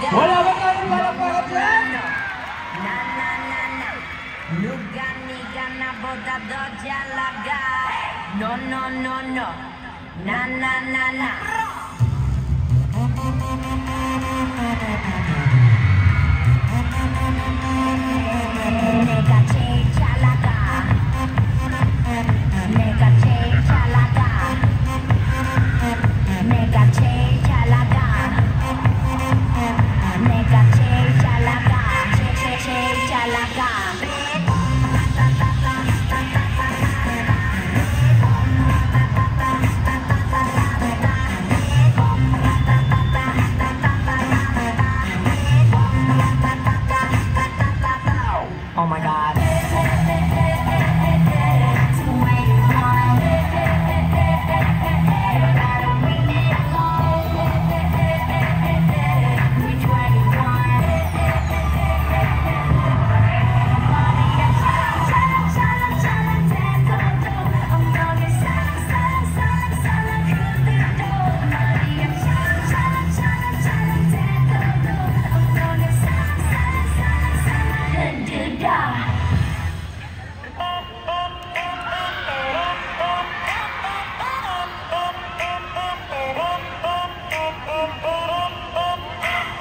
Wala ba tayo para dyan? No, no, no, no. Na, na, na, na. Nega che chalaga. Nega che chalaga. Nega che chalaga. Nega che chalaga. Che chalaga. Oh my God.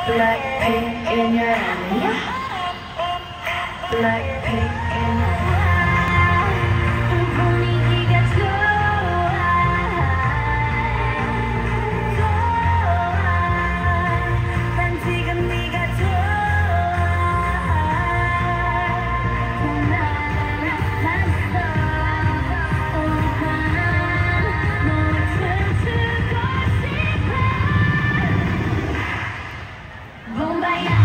Blackpink in your eye. Blackpink in your eye. 분위기가 좋아. 난 지금 네가 좋아. 나를 봤어. 오늘 밤 너를 춤추고 싶어. Bombaya.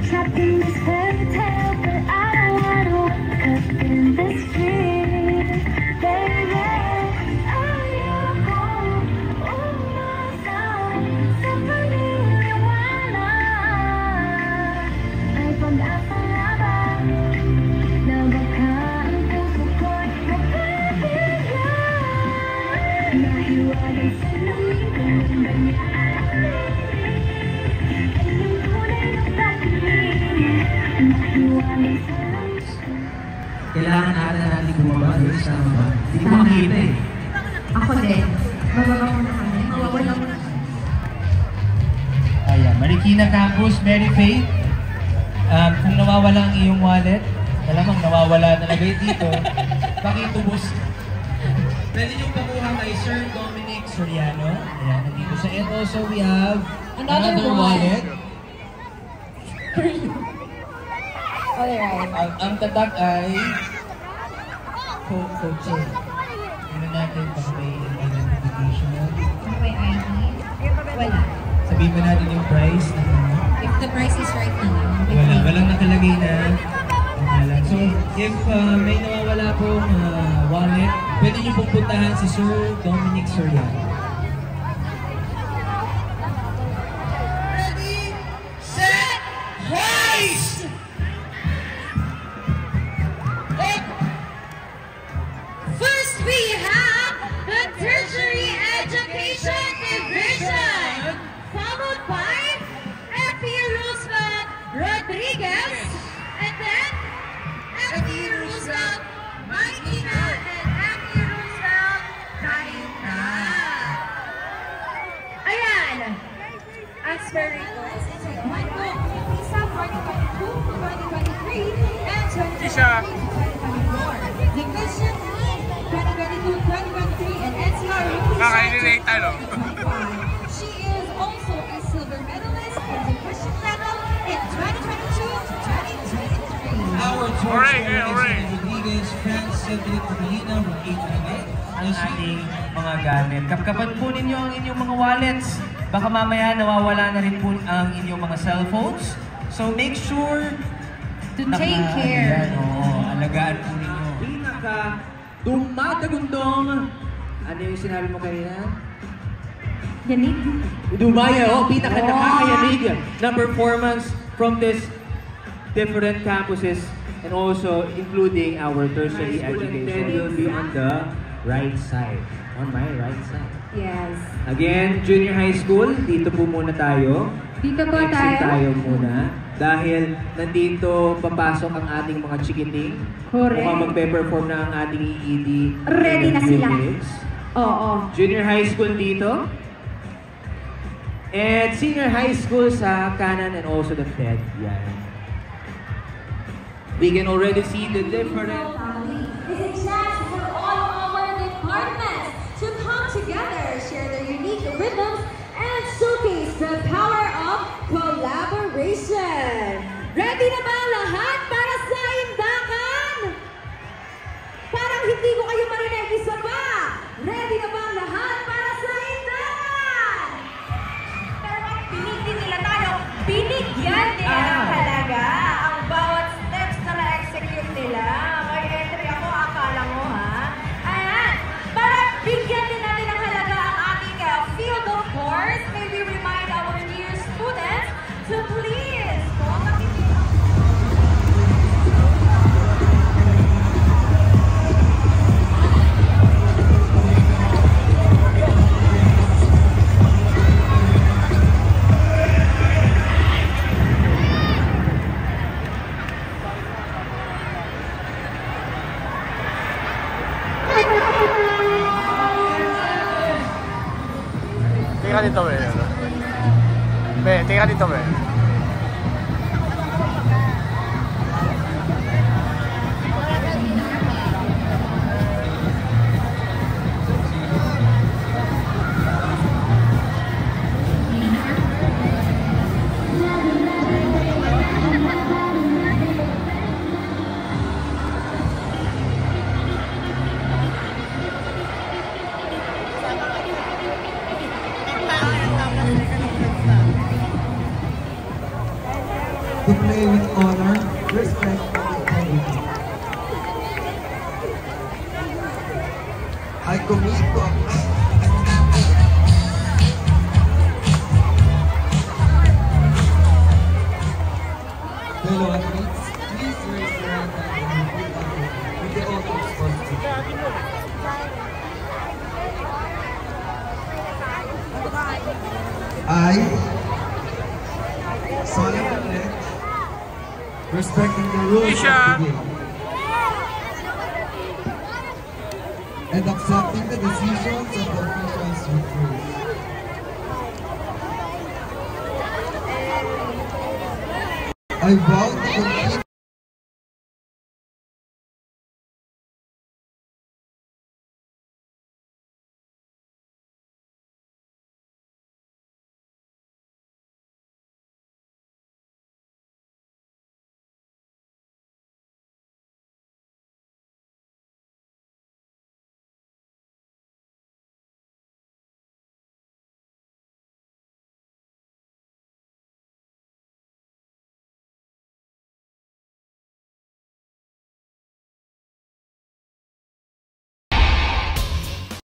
Trapped in this fairy tale, but I Kailangan natin bumaba doon sa mga. Hindi ko makita eh. Ako din. Bababa muna kami. Mawawala muna. Ayan, Marikina Campus, Mary Faith. Kung nawawala ang iyong wallet, malamang nawawala talaga dito. Pakitubos. Pwede niyong pakuha kay Sir Dominic Soriano. Ayan, nandito sa and also we have another wallet. Alright. Ang tatak ay Coach. Tingnan natin baka may identification. Ano ba yung ID? Wala. Sabihin mo natin yung price. If the price is right na lang. Walang nakalagay na pangalan. So, if may nawawala pong wallet, pwede niyo pong puntahan si Sir Dominic Soriano. Ready, set, heist! First, we have the Tertiary Education Division, followed by F.E. Roosevelt Rodriguez, and then F.E. Roosevelt Marikina, and F.E. Roosevelt Cainta. Ayan! As per reports, it's a one-book visa 2022-2023 and 2023-2024. Division 2022-2023 and NCR Kakainilate ano? She is also a silver medalist for division level in 2022-2023. Our Hooray, torch hooray. Rodriguez, France, Cedric Catalina from 898. Ang ating mga gamit. Kapkapan po ninyo ang inyong mga wallets. Baka mamaya nawawala na rin po ang inyong mga cellphones. So make sure To take care. Ayan, alagaan po ninyo. Dumadagundong. Ano yung sinabi mo kanina? Yanig? Dumaya, pinaka-nakakayanig na performance from this different campuses and also including our tertiary education will be on the right side. On my right side. Yes. Again, junior high school, dito po muna tayo. Dito po Exit tayo tayo. muna. Dahil nandito papasok ang ating mga chikiting. Correct. Mukhang magpe-perform na ang ating EED. Ready na sila. Philippines. Oo. Junior high school dito. And senior high school sa kanan and also the TED. Yan. We can already see the different... Is a chance for all our departments to come together, share their unique rhythms, and showcase the power of collaboration. Ready na ba ang lahat para sa imbakan? Parang hindi ko kayo marinig, isa pa. Ready na ba ang lahat para sa imbakan? Pero bakit pinigyan nila tayo? Binigyan nila ng halaga ang bawat steps na na-execute nila. May entry ako, akala mo ha? Ayan, para bigyan din natin ng halaga ang ating field of course, may we remind our dear students to please Tingnan dito, be. Be, tingnan dito, be. To play with honor, respect, and integrity. I commit to fellow athletes, please raise your hand and repeat after me with the oath of responsibility. I solemnly pledge respecting the rules of the game, and accepting the decisions of the officials with grace. I vow to compete